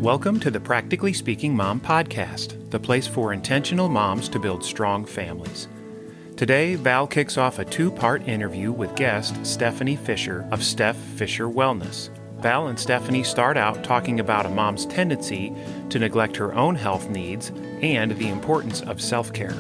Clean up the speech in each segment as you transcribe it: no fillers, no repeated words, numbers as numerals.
Welcome to the Practically Speaking Mom Podcast, the place for intentional moms to build strong families. Today, Val kicks off a two-part interview with guest Stephanie Fisher of Steph Fisher Wellness. Val and Stephanie start out talking about a mom's tendency to neglect her own health needs and the importance of self-care.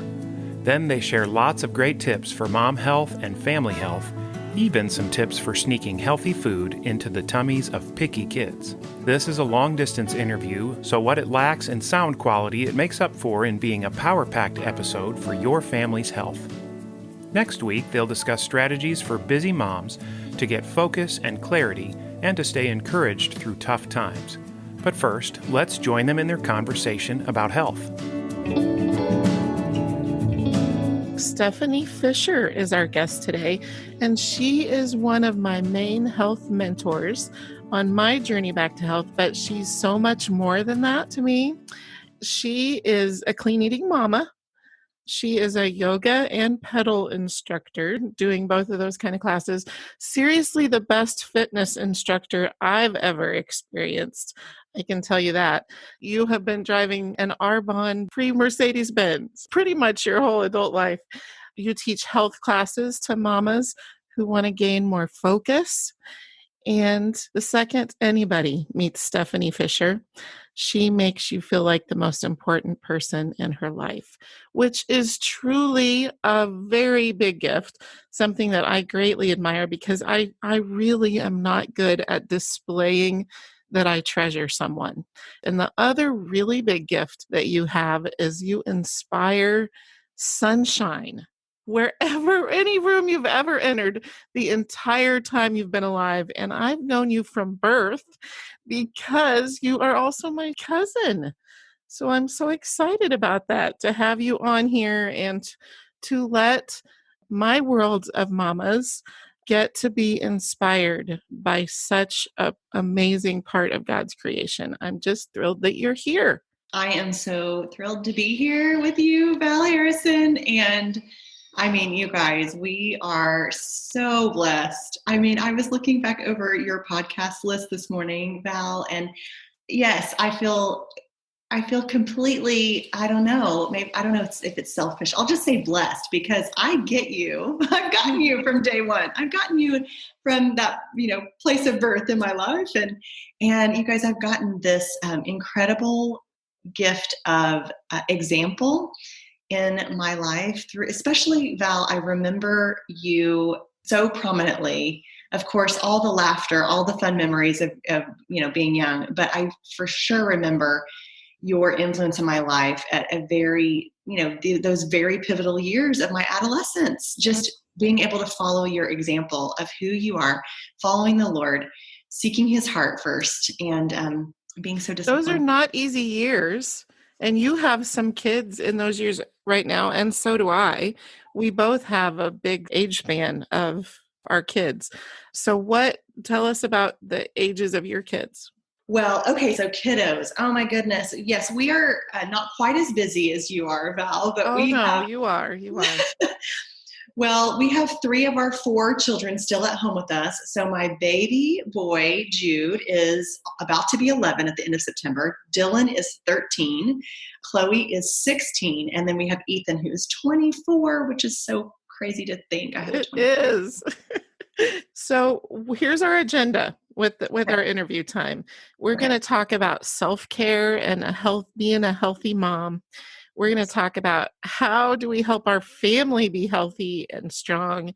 Then they share lots of great tips for mom health and family health, even some tips for sneaking healthy food into the tummies of picky kids. This is a long-distance interview, so what it lacks in sound quality, it makes up for in being a power-packed episode for your family's health. Next week, they'll discuss strategies for busy moms to get focus and clarity and to stay encouraged through tough times. But first, let's join them in their conversation about health. Stephanie Fisher is our guest today, and she is one of my main health mentors on my journey back to health, but she's so much more than that to me. She is a clean eating mama. She is a yoga and pedal instructor, doing both of those kind of classes. Seriously, the best fitness instructor I've ever experienced. I can tell you that. You have been driving an Arbonne pre-Mercedes-Benz pretty much your whole adult life. You teach health classes to mamas who want to gain more focus. And the second anybody meets Stephanie Fisher, she makes you feel like the most important person in her life, which is truly a very big gift, something that I greatly admire because I really am not good at displaying that I treasure someone. And the other really big gift that you have is you inspire sunshine wherever, any room you've ever entered the entire time you've been alive. And I've known you from birth because you are also my cousin. So I'm so excited about that, to have you on here and to let my world of mamas get to be inspired by such an amazing part of God's creation. I'm just thrilled that you're here. I am so thrilled to be here with you, Val Harrison. And I mean, you guys, we are so blessed. I mean, I was looking back over your podcast list this morning, Val, and yes, I feel completely, I don't know if it's selfish. I'll just say blessed because I get you. I've gotten you from day one. I've gotten you from that, place of birth in my life. And you guys, I've gotten this incredible gift of example in my life through, especially Val, I remember you so prominently. Of course, all the laughter, all the fun memories of being young, but I for sure remember your influence in my life at a very, those very pivotal years of my adolescence, just being able to follow your example of who you are, following the Lord, seeking his heart first, and being so disciplined. Those are not easy years. And you have some kids in those years right now, and so do I. We both have a big age span of our kids. So tell us about the ages of your kids. Well, okay, so kiddos. Oh my goodness. Yes, we are not quite as busy as you are, Val, but you are. Well, we have 3 of our 4 children still at home with us. So my baby boy, Jude, is about to be 11 at the end of September. Dylan is 13. Chloe is 16. And then we have Ethan, who's 24, which is so crazy to think. It is. So here's our agenda with our interview time. We're going to talk about self-care and being a healthy mom. We're going to talk about how do we help our family be healthy and strong.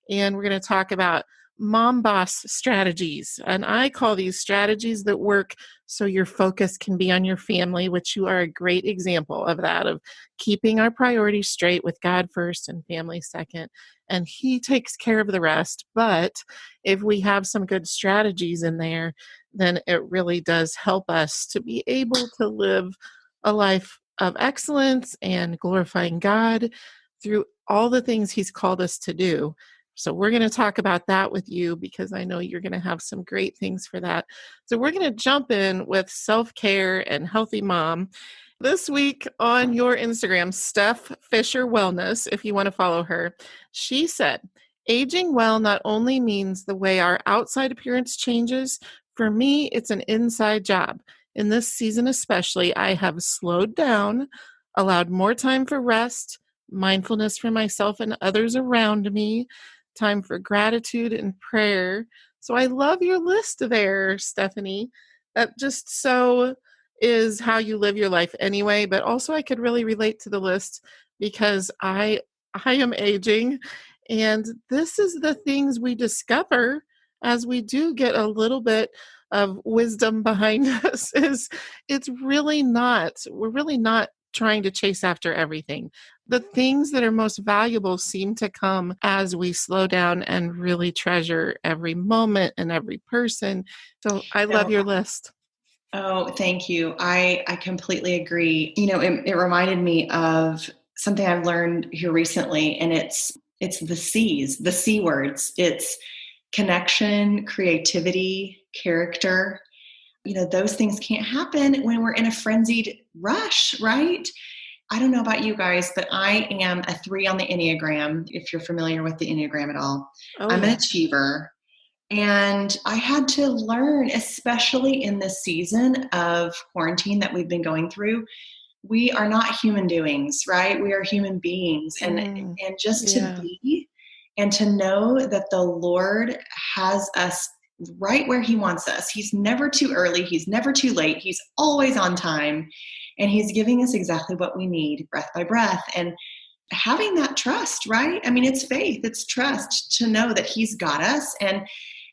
And we're going to talk about mom boss strategies. And I call these strategies that work so your focus can be on your family, which you are a great example of that, of keeping our priorities straight with God first and family second. And he takes care of the rest. But if we have some good strategies in there, then it really does help us to be able to live a life of excellence and glorifying God through all the things he's called us to do. So we're going to talk about that with you because I know you're going to have some great things for that. So we're going to jump in with self-care and healthy mom. This week on your Instagram, Steph Fisher Wellness, if you want to follow her, she said, aging well not only means the way our outside appearance changes. For me, it's an inside job. in this season especially, I have slowed down, allowed more time for rest, mindfulness for myself and others around me, time for gratitude and prayer. So I love your list there, Stephanie. That just so is how you live your life anyway, but also I could really relate to the list because I am aging, and this is the things we discover as we do get a little bit of wisdom behind us is we're really not trying to chase after everything. The things that are most valuable seem to come as we slow down and really treasure every moment and every person. So I love your list. Oh, thank you. I completely agree. It reminded me of something I've learned here recently, and it's the C's, the C words. It's connection, creativity, character. Those things can't happen when we're in a frenzied rush, right? I don't know about you guys, but I am a 3 on the Enneagram, if you're familiar with the Enneagram at all. Oh, I'm an yeah. achiever. And I had to learn, especially in this season of quarantine that we've been going through, we are not human doings, right? We are human beings. And just to Yeah. be and to know that the Lord has us right where he wants us. He's never too early. He's never too late. He's always on time. And he's giving us exactly what we need, breath by breath. And having that trust, right? I mean, it's faith, it's trust to know that he's got us.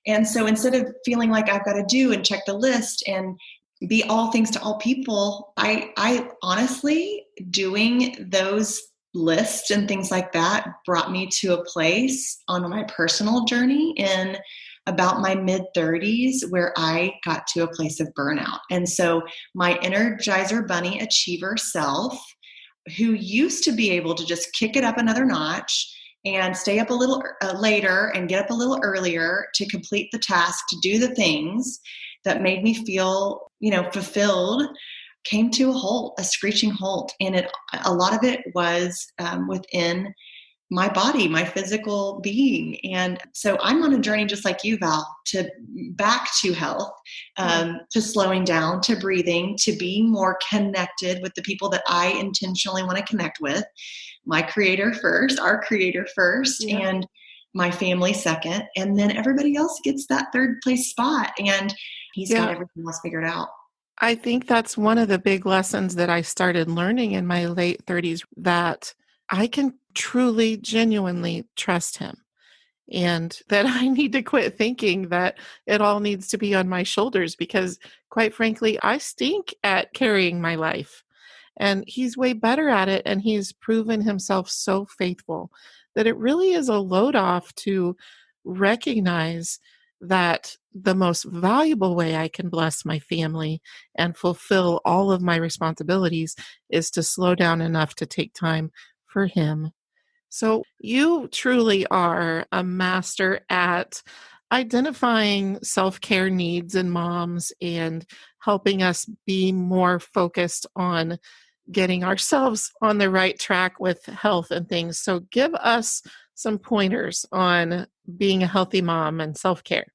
And so instead of feeling like I've got to do and check the list and be all things to all people, I honestly, doing those lists and things like that brought me to a place on my personal journey in about my mid-30s where I got to a place of burnout. And so my Energizer Bunny achiever self, who used to be able to just kick it up another notch and stay up a little later and get up a little earlier to complete the task, to do the things that made me feel, fulfilled, came to a halt, a screeching halt. And a lot of it was within my body, my physical being. And so I'm on a journey just like you, Val, to back to health, to slowing down, to breathing, to being more connected with the people that I intentionally want to connect with. My creator first, our creator first, and my family second. And then everybody else gets that third place spot. And he's got everything else figured out. I think that's one of the big lessons that I started learning in my late 30s, that I can truly, genuinely trust him, and that I need to quit thinking that it all needs to be on my shoulders, because quite frankly, I stink at carrying my life, and he's way better at it. And he's proven himself so faithful that it really is a load off to recognize that the most valuable way I can bless my family and fulfill all of my responsibilities is to slow down enough to take time for him. So you truly are a master at identifying self-care needs in moms and helping us be more focused on getting ourselves on the right track with health and things. So give us some pointers on being a healthy mom and self-care.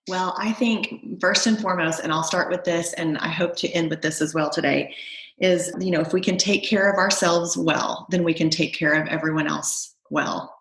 Well, I think first and foremost, and I'll start with this, and I hope to end with this as well today, is, if we can take care of ourselves well, then we can take care of everyone else well.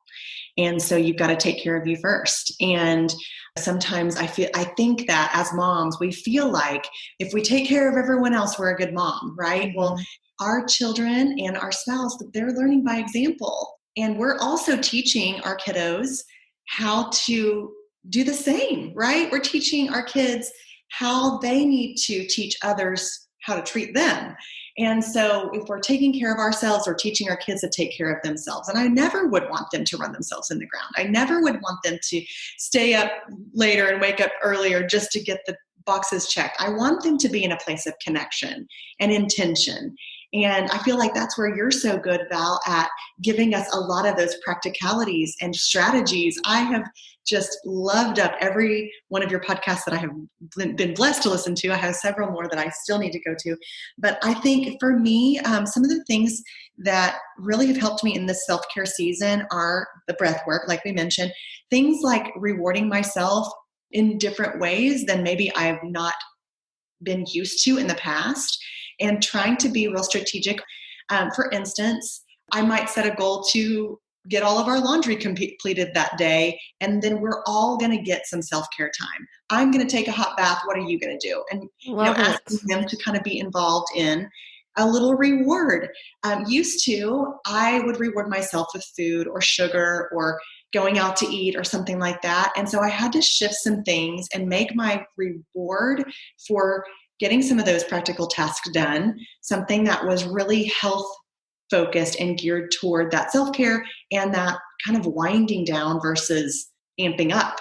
And so you've got to take care of you first. And sometimes I think that as moms, we feel like if we take care of everyone else, we're a good mom, right? Mm-hmm. Well, our children and our spouse, they're learning by example. And we're also teaching our kiddos how to do the same, right? We're teaching our kids how they need to teach others how to treat them. And so if we're taking care of ourselves, we're teaching our kids to take care of themselves. And I never would want them to run themselves in the ground. I never would want them to stay up later and wake up earlier just to get the boxes checked. I want them to be in a place of connection and intention. And I feel like that's where you're so good, Val, at giving us a lot of those practicalities and strategies. I have just loved up every one of your podcasts that I have been blessed to listen to. I have several more that I still need to go to. But I think for me, some of the things that really have helped me in this self-care season are the breath work, like we mentioned, things like rewarding myself in different ways than maybe I've not been used to in the past, and trying to be real strategic. For instance, I might set a goal to get all of our laundry completed that day, and then we're all going to get some self-care time. I'm going to take a hot bath. What are you going to do? And Love asking it. them to kind of be involved in a little reward. Used to, I would reward myself with food or sugar or going out to eat or something like that. And so I had to shift some things and make my reward for getting some of those practical tasks done something that was really health focused and geared toward that self-care and that kind of winding down versus amping up.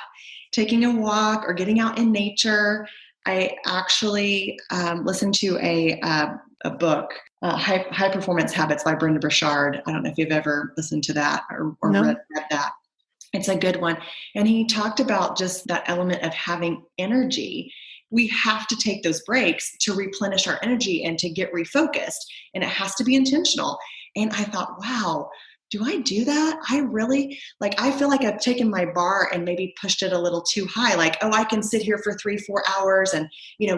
Taking a walk or getting out in nature. I actually listened to a book, High Performance Habits by Brendon Burchard. I don't know if you've ever listened to that or No. read that. It's a good one. And he talked about just that element of having energy. We have to take those breaks to replenish our energy and to get refocused. And it has to be intentional. And I thought, wow, do I do that? I really, I feel like I've taken my bar and maybe pushed it a little too high. I can sit here for 3-4 hours and,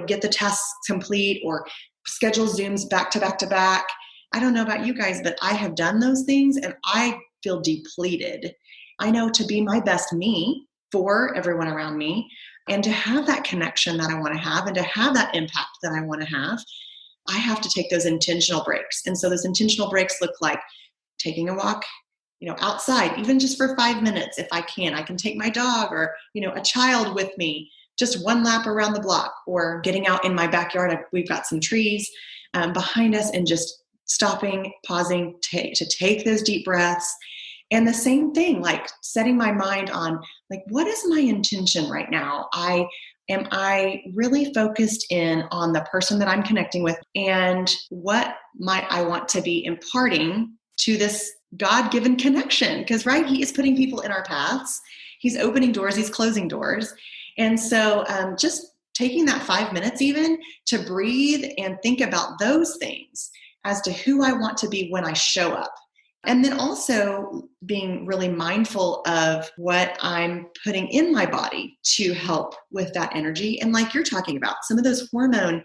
get the tasks complete or schedule Zooms back to back to back. I don't know about you guys, but I have done those things and I feel depleted. I know to be my best me for everyone around me and to have that connection that I want to have and to have that impact that I want to have, I have to take those intentional breaks. And so those intentional breaks look like taking a walk, outside, even just for 5 minutes. If I can take my dog or, a child with me, just one lap around the block, or getting out in my backyard. We've got some trees behind us and just stopping, pausing to take those deep breaths. And the same thing, setting my mind on what is my intention right now? Am I really focused in on the person that I'm connecting with and what might I want to be imparting to this God-given connection? Because, right, he is putting people in our paths. He's opening doors. He's closing doors. And so just taking that 5 minutes even to breathe and think about those things as to who I want to be when I show up. And then also being really mindful of what I'm putting in my body to help with that energy. And like you're talking about, some of those hormone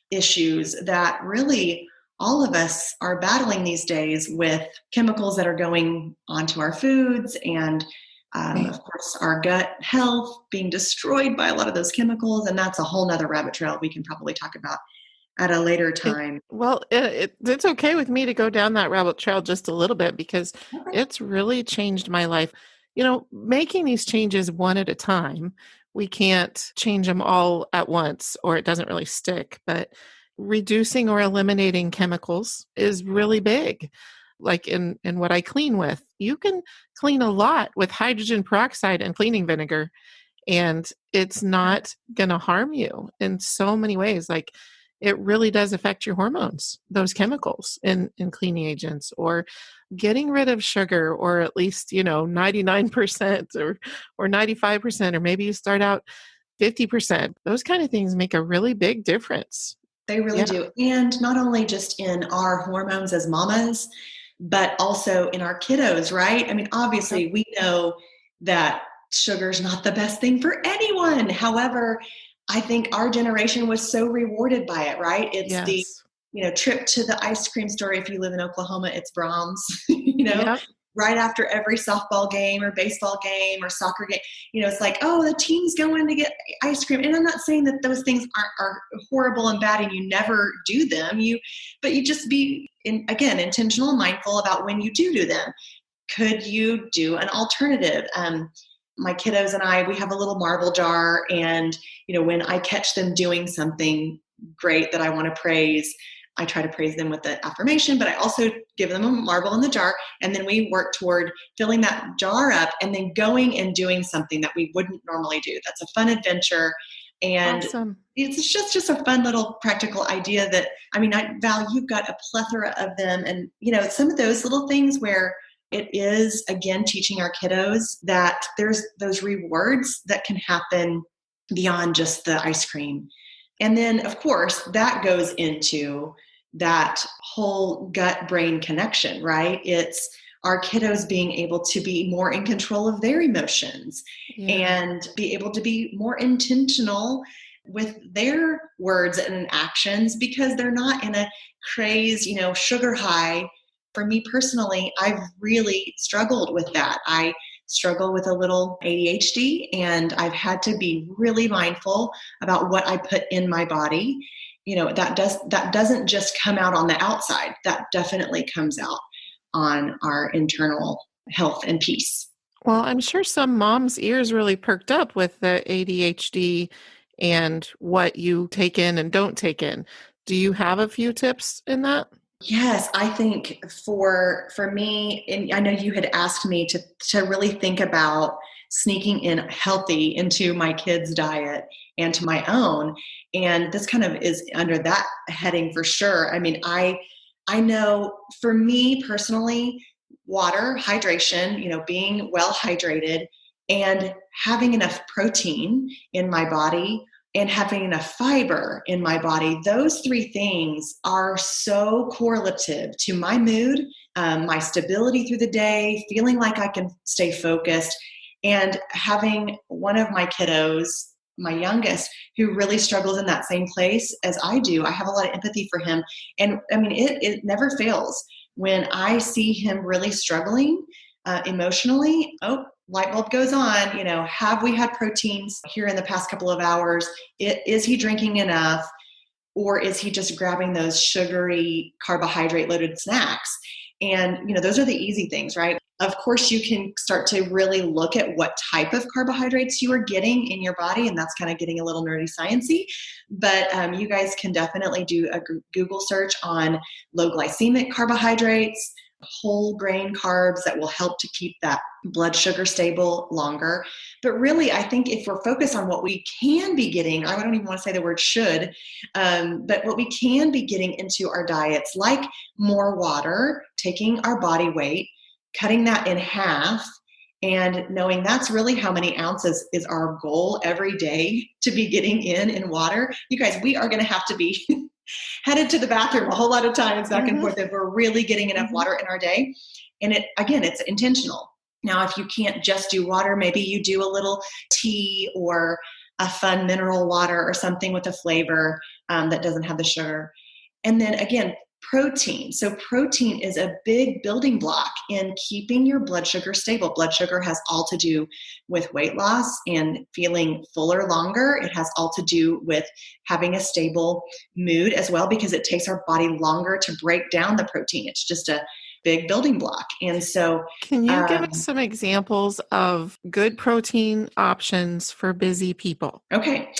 issues that really all of us are battling these days with chemicals that are going onto our foods and of course, our gut health being destroyed by a lot of those chemicals. And that's a whole nother rabbit trail we can probably talk about at a later time. It's okay with me to go down that rabbit trail just a little bit because Okay. it's really changed my life. Making these changes one at a time, we can't change them all at once or it doesn't really stick. But reducing or eliminating chemicals is really big. Like in what I clean with, you can clean a lot with hydrogen peroxide and cleaning vinegar, and it's not going to harm you in so many ways. It really does affect your hormones, those chemicals in cleaning agents, or getting rid of sugar, or at least, 99% or 95%, or maybe you start out 50%. Those kind of things make a really big difference. They really do. And not only just in our hormones as mamas, but also in our kiddos, right? I mean, obviously we know that sugar's not the best thing for anyone. However, I think our generation was so rewarded by it, right? It's the, trip to the ice cream store. If you live in Oklahoma, it's Brahms, right after every softball game or baseball game or soccer game, it's the team's going to get ice cream. And I'm not saying that those things are horrible and bad and you never do them, but you just be, intentional and mindful about when you do them. Could you do an alternative? My kiddos and I, we have a little marble jar, and, when I catch them doing something great that I want to praise, I try to praise them with the affirmation, but I also give them a marble in the jar. And then we work toward filling that jar up and then going and doing something that we wouldn't normally do. That's a fun adventure. And awesome. It's just a fun little practical idea that, Val, you've got a plethora of them. And, some of those little things where it is, again, teaching our kiddos that there's those rewards that can happen beyond just the ice cream. And then, of course, that goes into that whole gut-brain connection, right? It's our kiddos being able to be more in control of their emotions and be able to be more intentional with their words and actions because they're not in a craze, sugar high. For me personally, I've really struggled with that. I struggle with a little ADHD, and I've had to be really mindful about what I put in my body. That doesn't just come out on the outside. That definitely comes out on our internal health and peace. Well, I'm sure some moms' ears really perked up with the ADHD and what you take in and don't take in. Do you have a few tips in that? Yes, I think for me, and I know you had asked me to really think about sneaking in healthy into my kids' diet and to my own. And this kind of is under that heading for sure. I mean, I know for me personally, water, hydration, being well hydrated and having enough protein in my body and having enough fiber in my body, those three things are so correlative to my mood, my stability through the day, feeling like I can stay focused, and having one of my kiddos, my youngest, who really struggles in that same place as I do. I have a lot of empathy for him. And I mean, it never fails. When I see him really struggling emotionally, light bulb goes on. Have we had proteins here in the past couple of hours? Is he drinking enough? Or is he just grabbing those sugary, carbohydrate loaded snacks? And, those are the easy things, right? Of course, you can start to really look at what type of carbohydrates you are getting in your body, and that's kind of getting a little nerdy sciencey. But you guys can definitely do a Google search on low glycemic carbohydrates, whole grain carbs that will help to keep that blood sugar stable longer. But really, I think if we're focused on what we can be getting, I don't even want to say the word should, but what we can be getting into our diets, like more water, taking our body weight, cutting that in half, and knowing that's really how many ounces is our goal every day to be getting in water. You guys, we are going to have to be headed to the bathroom a whole lot of times back and forth if we're really getting enough water in our day. And it's intentional. Now, if you can't just do water, maybe you do a little tea or a fun mineral water or something with a flavor that doesn't have the sugar. And then again, protein. So protein is a big building block in keeping your blood sugar stable. Blood sugar has all to do with weight loss and feeling fuller longer. It has all to do with having a stable mood as well, because it takes our body longer to break down the protein. It's just a big building block. And so can you give us some examples of good protein options for busy people? Okay.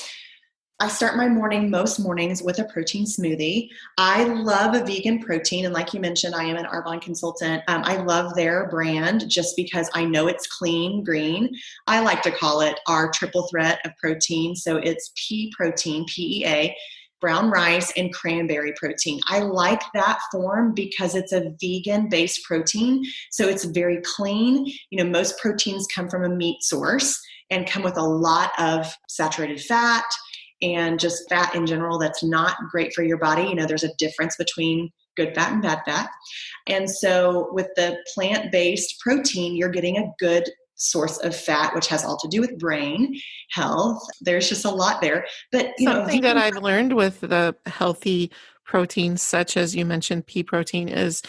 I start my morning most mornings with a protein smoothie. I love a vegan protein. And like you mentioned, I am an Arbonne consultant. I love their brand just because I know it's clean, green. I like to call it our triple threat of protein. So it's pea protein, PEA, brown rice, and cranberry protein. I like that form because it's a vegan-based protein. So it's very clean. Most proteins come from a meat source and come with a lot of saturated fat, and just fat in general that's not great for your body. There's a difference between good fat and bad fat. And so with the plant-based protein, you're getting a good source of fat, which has all to do with brain health. There's just a lot there. But something that I've learned with the healthy proteins, such as you mentioned pea protein, is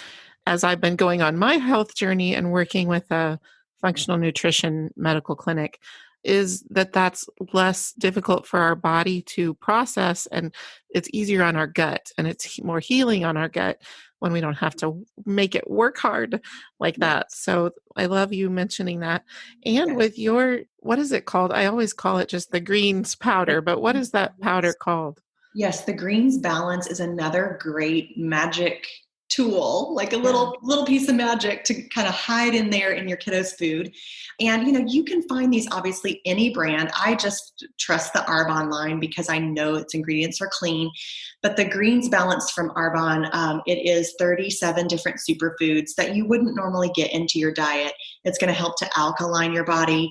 as I've been going on my health journey and working with a functional nutrition medical clinic, is that that's less difficult for our body to process, and it's easier on our gut, and it's more healing on our gut when we don't have to make it work hard like that. So I love you mentioning that. And with your, what is it called? I always call it just the greens powder, but what is that powder called? Yes, the greens balance is another great magic tool, like a little piece of magic to kind of hide in there in your kiddos' food. And you can find these obviously any brand. I just trust the Arbonne line because I know its ingredients are clean. But the greens balance from Arbonne, it is 37 different superfoods that you wouldn't normally get into your diet. It's going to help to alkaline your body.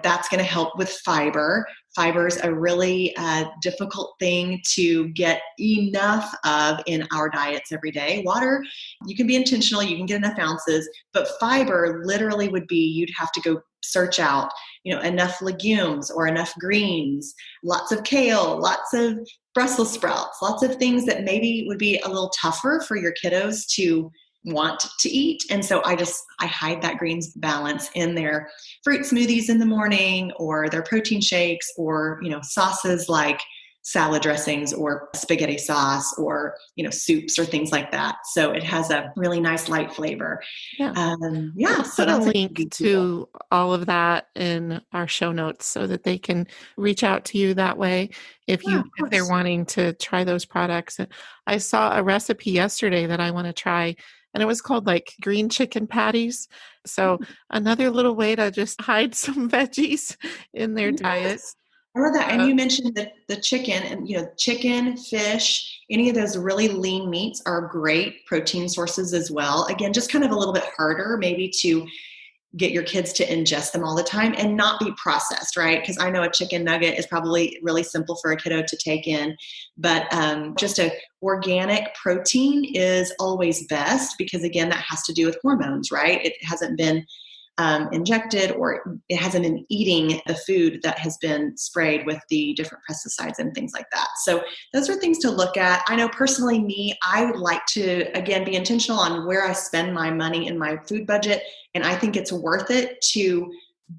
That's going to help with fiber. Fiber is a really difficult thing to get enough of in our diets every day. Water, you can be intentional, you can get enough ounces, but fiber literally would be, you'd have to go search out, enough legumes or enough greens, lots of kale, lots of Brussels sprouts, lots of things that maybe would be a little tougher for your kiddos to want to eat. And so I hide that greens balance in their fruit smoothies in the morning, or their protein shakes, or, sauces like salad dressings or spaghetti sauce, or, soups or things like that. So it has a really nice light flavor. Yeah. We'll put a link to all of that in our show notes so that they can reach out to you that way if they're wanting to try those products. I saw a recipe yesterday that I want to try, and it was called like green chicken patties. So another little way to just hide some veggies in their diet. I love that. And you mentioned the chicken, and chicken, fish, any of those really lean meats are great protein sources as well. Again, just kind of a little bit harder maybe to get your kids to ingest them all the time and not be processed, right? Because I know a chicken nugget is probably really simple for a kiddo to take in, but just a organic protein is always best, because again, that has to do with hormones, right? It hasn't been injected, or it hasn't been eating the food that has been sprayed with the different pesticides and things like that. So those are things to look at. I know personally I would like to, again, be intentional on where I spend my money in my food budget. And I think it's worth it to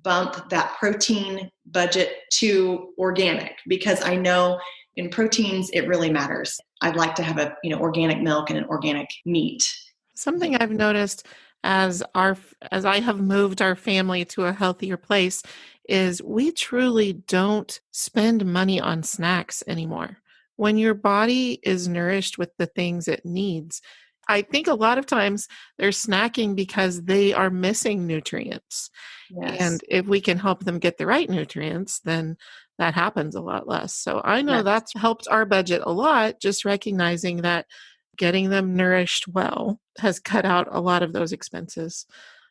bump that protein budget to organic, because I know in proteins, it really matters. I'd like to have organic milk and an organic meat. Something I've noticed as I have moved our family to a healthier place is we truly don't spend money on snacks anymore. When your body is nourished with the things it needs, I think a lot of times they're snacking because they are missing nutrients. Yes. And if we can help them get the right nutrients, then that happens a lot less. So I know that's helped our budget a lot, just recognizing that getting them nourished well has cut out a lot of those expenses.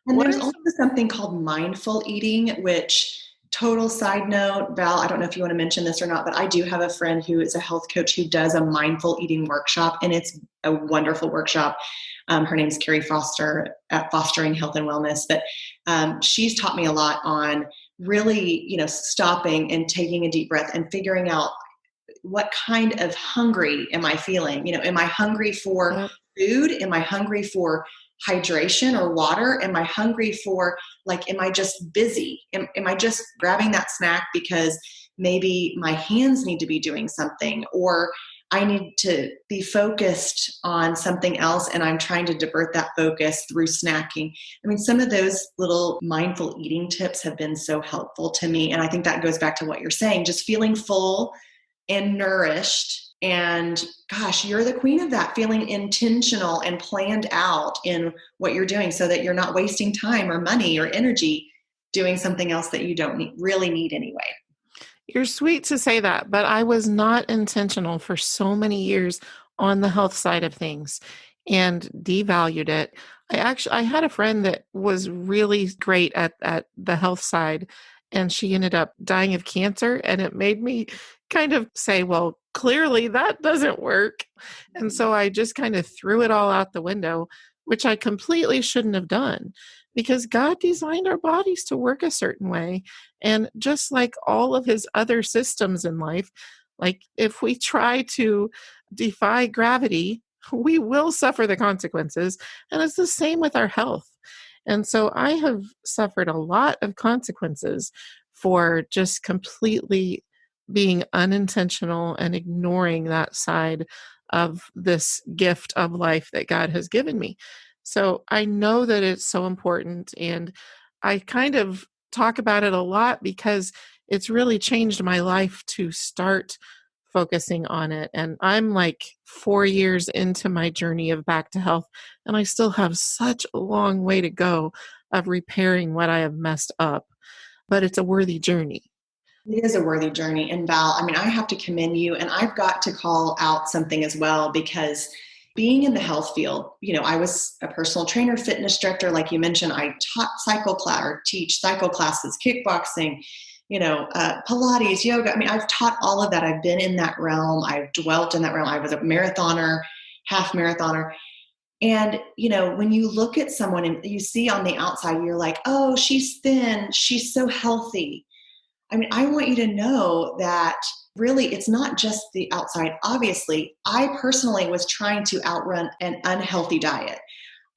And there's also something called mindful eating, which, total side note, Val, I don't know if you want to mention this or not, but I do have a friend who is a health coach who does a mindful eating workshop, and it's a wonderful workshop. Her name's Carrie Foster at Fostering Health and Wellness, but she's taught me a lot on really, stopping and taking a deep breath and figuring out what kind of hungry am I feeling? Am I hungry for food? Am I hungry for hydration or water? Am I hungry for, am I just busy? Am I just grabbing that snack because maybe my hands need to be doing something, or I need to be focused on something else and I'm trying to divert that focus through snacking? I mean, some of those little mindful eating tips have been so helpful to me. And I think that goes back to what you're saying, just feeling full and nourished. And gosh, you're the queen of that, feeling intentional and planned out in what you're doing so that you're not wasting time or money or energy doing something else that you don't really need anyway. You're sweet to say that, but I was not intentional for so many years on the health side of things and devalued it. I had a friend that was really great at the health side, and she ended up dying of cancer, and it made me kind of say, well, clearly that doesn't work. And so I just kind of threw it all out the window, which I completely shouldn't have done, because God designed our bodies to work a certain way. And just like all of his other systems in life, like if we try to defy gravity, we will suffer the consequences. And it's the same with our health. And so I have suffered a lot of consequences for just completely being unintentional and ignoring that side of this gift of life that God has given me. So I know that it's so important, and I kind of talk about it a lot because it's really changed my life to start focusing on it. And I'm like 4 years into my journey of back to health, and I still have such a long way to go of repairing what I have messed up, but it's a worthy journey. It is a worthy journey. And Val, I mean, I have to commend you, and I've got to call out something as well, because being in the health field, I was a personal trainer, fitness director. Like you mentioned, I teach cycle classes, kickboxing, Pilates, yoga. I mean, I've taught all of that. I've been in that realm. I've dwelt in that realm. I was a marathoner, half marathoner. And, when you look at someone and you see on the outside, you're like, oh, she's thin, she's so healthy. I mean, I want you to know that really it's not just the outside. Obviously, I personally was trying to outrun an unhealthy diet.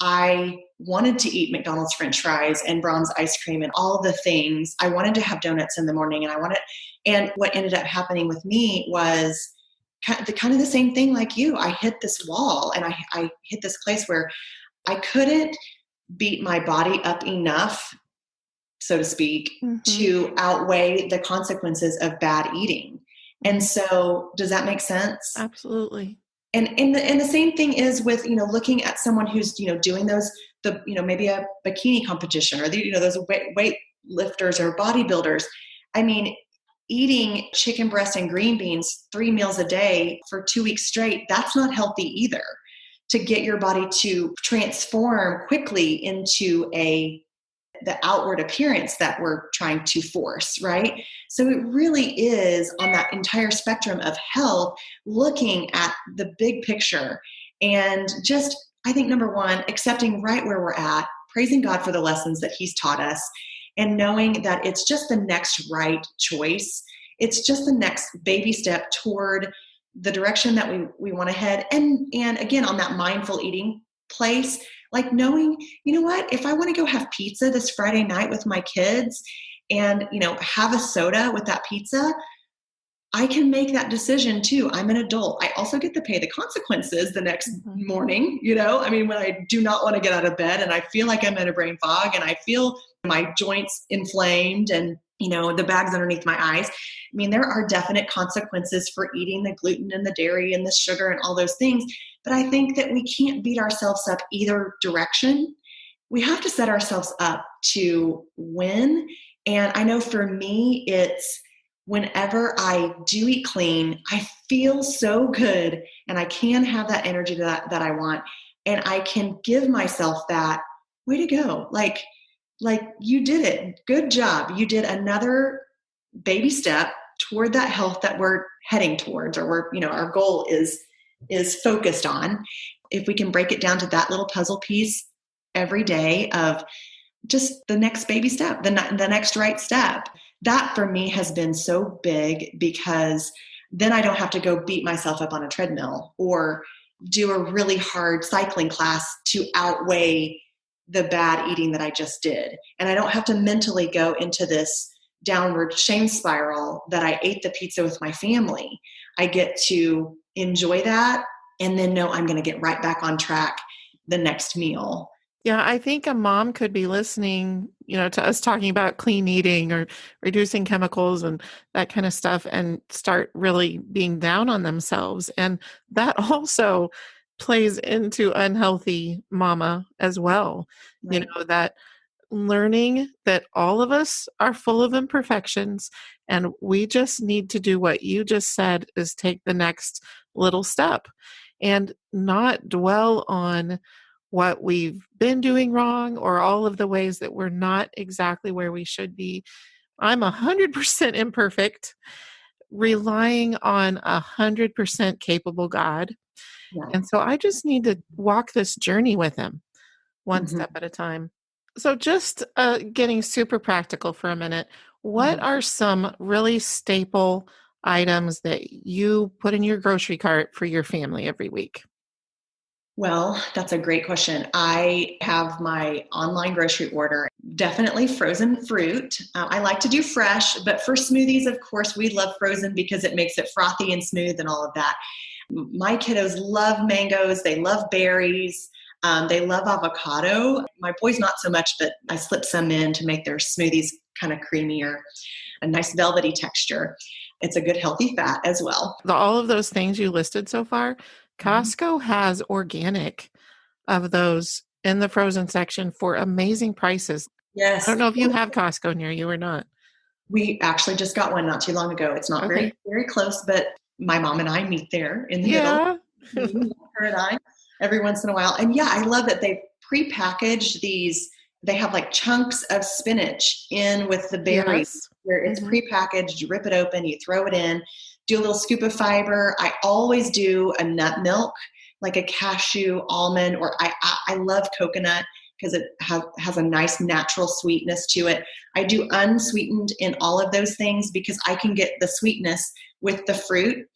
I wanted to eat McDonald's French fries and Braum's ice cream and all the things. I wanted to have donuts in the morning, and what ended up happening with me was kind of the same thing like you. I hit this wall, and I hit this place where I couldn't beat my body up enough, so to speak, to outweigh the consequences of bad eating. And so does that make sense? Absolutely. And the same thing is with, looking at someone who's, doing maybe a bikini competition, or those weight lifters or bodybuilders. I mean, eating chicken breast and green beans 3 meals a day for 2 weeks straight, that's not healthy either, to get your body to transform quickly into the outward appearance that we're trying to force, right? So it really is on that entire spectrum of health, looking at the big picture, and just, I think, number one, accepting right where we're at, praising God for the lessons that He's taught us, and knowing that it's just the next right choice. It's just the next baby step toward the direction that we want to head. And again, on that mindful eating place, like knowing, what, if I want to go have pizza this Friday night with my kids and, have a soda with that pizza, I can make that decision too. I'm an adult. I also get to pay the consequences the next morning. I mean, when I do not want to get out of bed and I feel like I'm in a brain fog and I feel my joints inflamed and, the bags underneath my eyes. I mean, there are definite consequences for eating the gluten and the dairy and the sugar and all those things. But I think that we can't beat ourselves up either direction. We have to set ourselves up to win. And I know for me, it's whenever I do eat clean, I feel so good and I can have that energy that I want. And I can give myself that, way to go. Like you did it. Good job. You did another baby step toward that health that we're heading towards, or our goal is focused on. If we can break it down to that little puzzle piece every day of just the next baby step, the next right step, that for me has been so big, because then I don't have to go beat myself up on a treadmill or do a really hard cycling class to outweigh the bad eating that I just did. And I don't have to mentally go into this downward shame spiral that I ate the pizza with my family. I get to enjoy that and then know I'm going to get right back on track the next meal. Yeah, I think a mom could be listening, to us talking about clean eating or reducing chemicals and that kind of stuff, and start really being down on themselves. And that also plays into unhealthy mama as well. Right. That learning that all of us are full of imperfections, and we just need to do what you just said, is take the next little step and not dwell on what we've been doing wrong or all of the ways that we're not exactly where we should be. I'm 100% imperfect, relying on 100% capable God. Yeah. And so I just need to walk this journey with Him one step at a time. So just getting super practical for a minute, what are some really staple items that you put in your grocery cart for your family every week? Well, that's a great question. I have my online grocery order, definitely frozen fruit. I like to do fresh, but for smoothies, of course, we love frozen because it makes it frothy and smooth and all of that. My kiddos love mangoes. They love berries. They love avocado. My boys not so much, but I slip some in to make their smoothies kind of creamier, a nice velvety texture. It's a good healthy fat as well. All of those things you listed so far, Costco has organic of those in the frozen section for amazing prices. Yes. I don't know if you have Costco near you or not. We actually just got one not too long ago. It's not very, very close, but my mom and I meet there in the middle. Her and I, every once in a while. And yeah, I love that they've prepackaged these. They have like chunks of spinach in with the berries, where it's prepackaged. You rip it open, you throw it in, do a little scoop of fiber. I always do a nut milk, like a cashew, almond, or I love coconut because it has a nice natural sweetness to it. I do unsweetened in all of those things because I can get the sweetness with the fruit.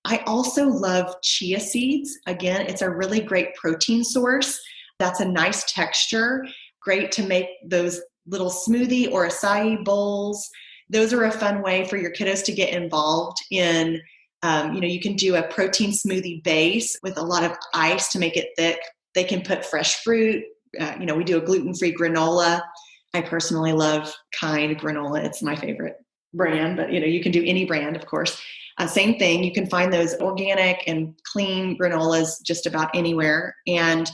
I also love chia seeds. Again, it's a really great protein source. That's a nice texture, great to make those little smoothie or acai bowls. Those are a fun way for your kiddos to get involved in. You can do a protein smoothie base with a lot of ice to make it thick. They can put fresh fruit. We do a gluten-free granola. I personally love Kind granola. It's my favorite brand, but you can do any brand, of course. Same thing. You can find those organic and clean granolas just about anywhere. And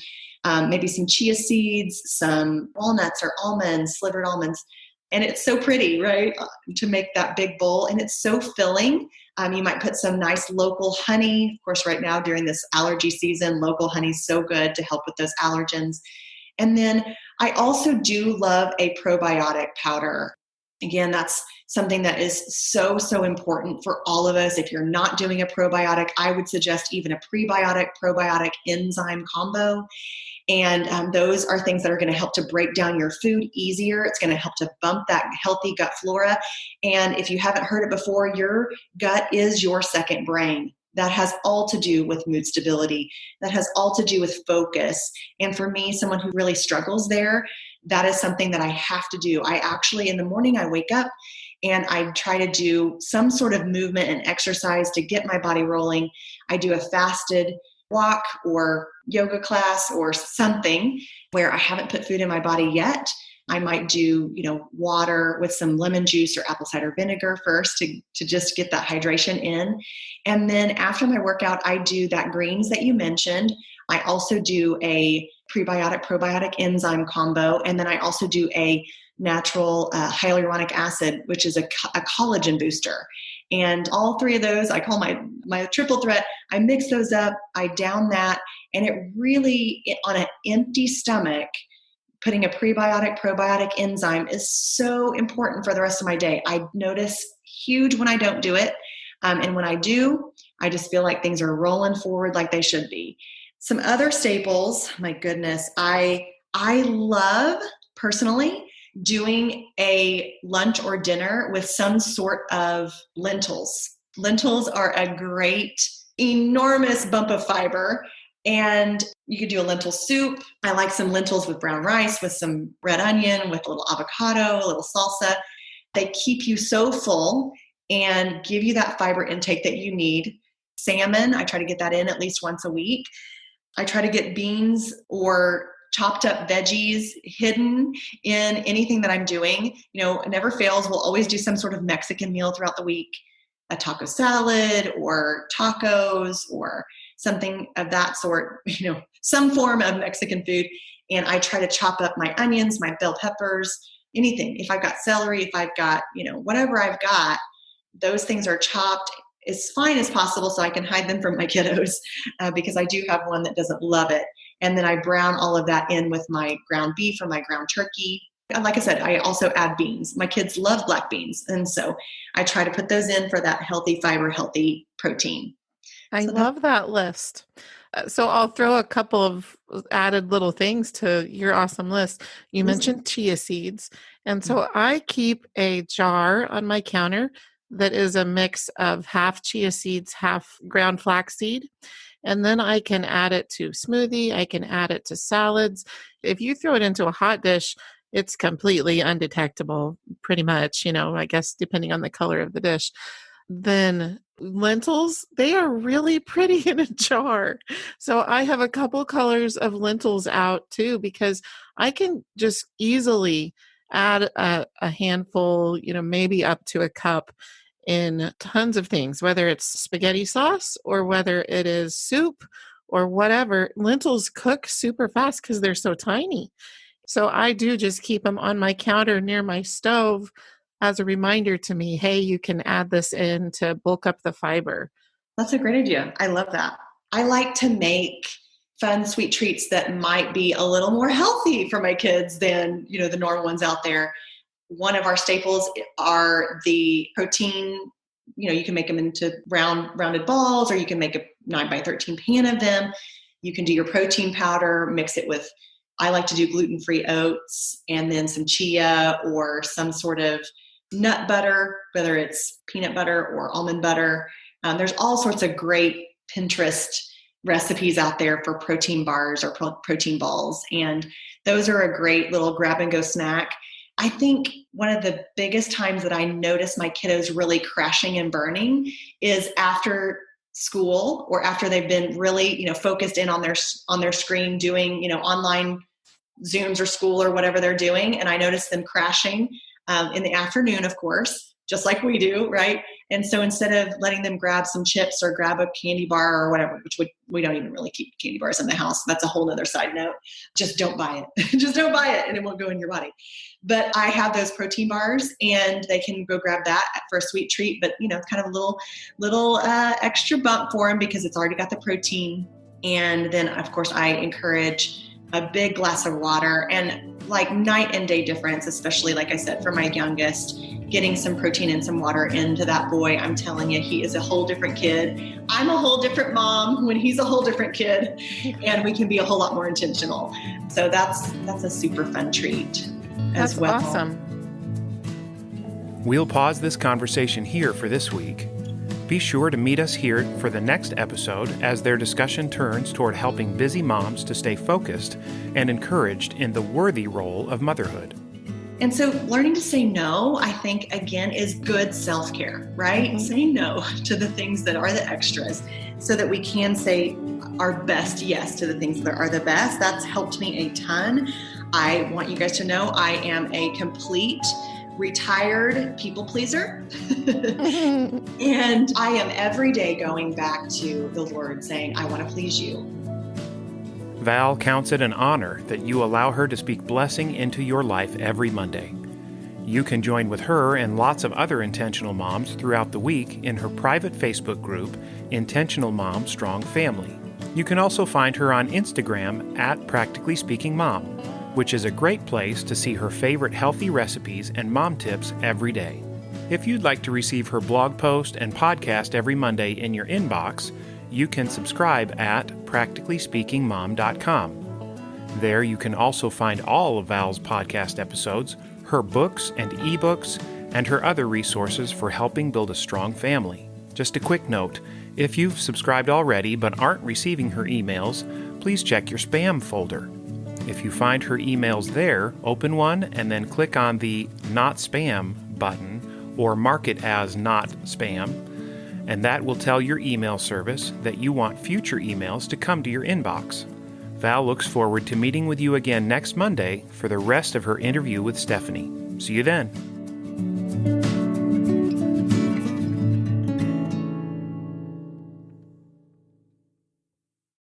maybe some chia seeds, some walnuts or almonds, slivered almonds. And it's so pretty, right, to make that big bowl. And it's so filling. You might put some nice local honey. Of course, right now during this allergy season, local honey is so good to help with those allergens. And then I also do love a probiotic powder. Again, that's something that is so, so important for all of us. If you're not doing a probiotic, I would suggest even a prebiotic-probiotic enzyme combo. And those are things that are going to help to break down your food easier. It's going to help to bump that healthy gut flora. And if you haven't heard it before, your gut is your second brain. That has all to do with mood stability. That has all to do with focus. And for me, someone who really struggles there, that is something that I have to do. I actually, in the morning, I wake up and I try to do some sort of movement and exercise to get my body rolling. I do a fasted walk or yoga class or something where I haven't put food in my body yet. I might do, water with some lemon juice or apple cider vinegar first to just get that hydration in. And then after my workout, I do that greens that you mentioned. I also do a prebiotic-probiotic enzyme combo. And then I also do a natural hyaluronic acid, which is a collagen booster. And all three of those, I call my triple threat. I mix those up, I down that, and it really, on an empty stomach, putting a prebiotic-probiotic enzyme is so important for the rest of my day. I notice huge when I don't do it. And when I do, I just feel like things are rolling forward like they should be. Some other staples, my goodness, I love personally doing a lunch or dinner with some sort of lentils. Lentils are a great, enormous bump of fiber. And you could do a lentil soup. I like some lentils with brown rice, with some red onion, with a little avocado, a little salsa. They keep you so full and give you that fiber intake that you need. Salmon, I try to get that in at least once a week. I try to get beans or chopped up veggies hidden in anything that I'm doing. It never fails. We'll always do some sort of Mexican meal throughout the week, a taco salad or tacos or something of that sort, some form of Mexican food. And I try to chop up my onions, my bell peppers, anything. If I've got celery, if I've got, whatever I've got, those things are chopped as fine as possible so I can hide them from my kiddos because I do have one that doesn't love it. And then I brown all of that in with my ground beef or my ground turkey. And like I said, I also add beans. My kids love black beans. And so I try to put those in for that healthy fiber, healthy protein. I love that list. So I'll throw a couple of added little things to your awesome list. You mentioned chia seeds. And so I keep a jar on my counter that is a mix of half chia seeds, half ground flaxseed. And then I can add it to smoothie. I can add it to salads. If you throw it into a hot dish, it's completely undetectable, pretty much, I guess, depending on the color of the dish. Then lentils, they are really pretty in a jar. So I have a couple colors of lentils out too, because I can just easily add a handful, maybe up to a cup in tons of things, whether it's spaghetti sauce or whether it is soup or whatever. Lentils cook super fast because they're so tiny. So I do just keep them on my counter near my stove as a reminder to me, hey, you can add this in to bulk up the fiber. That's a great idea. I love that. I like to make fun, sweet treats that might be a little more healthy for my kids than, the normal ones out there. One of our staples are the protein. You can make them into rounded balls, or you can make a 9 by 13 pan of them. You can do your protein powder, mix it with, I like to do gluten-free oats and then some chia or some sort of nut butter, whether it's peanut butter or almond butter. There's all sorts of great Pinterest recipes out there for protein bars or protein balls. And those are a great little grab and go snack. I think one of the biggest times that I notice my kiddos really crashing and burning is after school or after they've been really, focused in on their screen doing, online Zooms or school or whatever they're doing. And I notice them crashing in the afternoon, of course, just like we do, right? And so instead of letting them grab some chips or grab a candy bar or whatever, which we don't even really keep candy bars in the house. That's a whole nother side note. Just don't buy it. Just don't buy it and it won't go in your body. But I have those protein bars and they can go grab that for a sweet treat, but kind of a little extra bump for them because it's already got the protein. And then of course I encourage a big glass of water, and like night and day difference, especially like I said, for my youngest, getting some protein and some water into that boy. I'm telling you, he is a whole different kid. I'm a whole different mom when he's a whole different kid, and we can be a whole lot more intentional. So that's a super fun treat as well. That's awesome. We'll pause this conversation here for this week. Be sure to meet us here for the next episode as their discussion turns toward helping busy moms to stay focused and encouraged in the worthy role of motherhood. And so learning to say no, I think, again, is good self-care, right? Mm-hmm. Saying no to the things that are the extras so that we can say our best yes to the things that are the best. That's helped me a ton. I want you guys to know I am a complete retired people pleaser. And I am every day going back to the Lord saying, I want to please you. Val counts it an honor that you allow her to speak blessing into your life every Monday. You can join with her and lots of other intentional moms throughout the week in her private Facebook group, Intentional Mom Strong Family. You can also find her on Instagram at Practically Speaking Mom, which is a great place to see her favorite healthy recipes and mom tips every day. If you'd like to receive her blog post and podcast every Monday in your inbox, you can subscribe at practicallyspeakingmom.com. There you can also find all of Val's podcast episodes, her books and ebooks, and her other resources for helping build a strong family. Just a quick note, if you've subscribed already but aren't receiving her emails, please check your spam folder. If you find her emails there, open one and then click on the Not Spam button or mark it as Not Spam, and that will tell your email service that you want future emails to come to your inbox. Val looks forward to meeting with you again next Monday for the rest of her interview with Stephanie. See you then.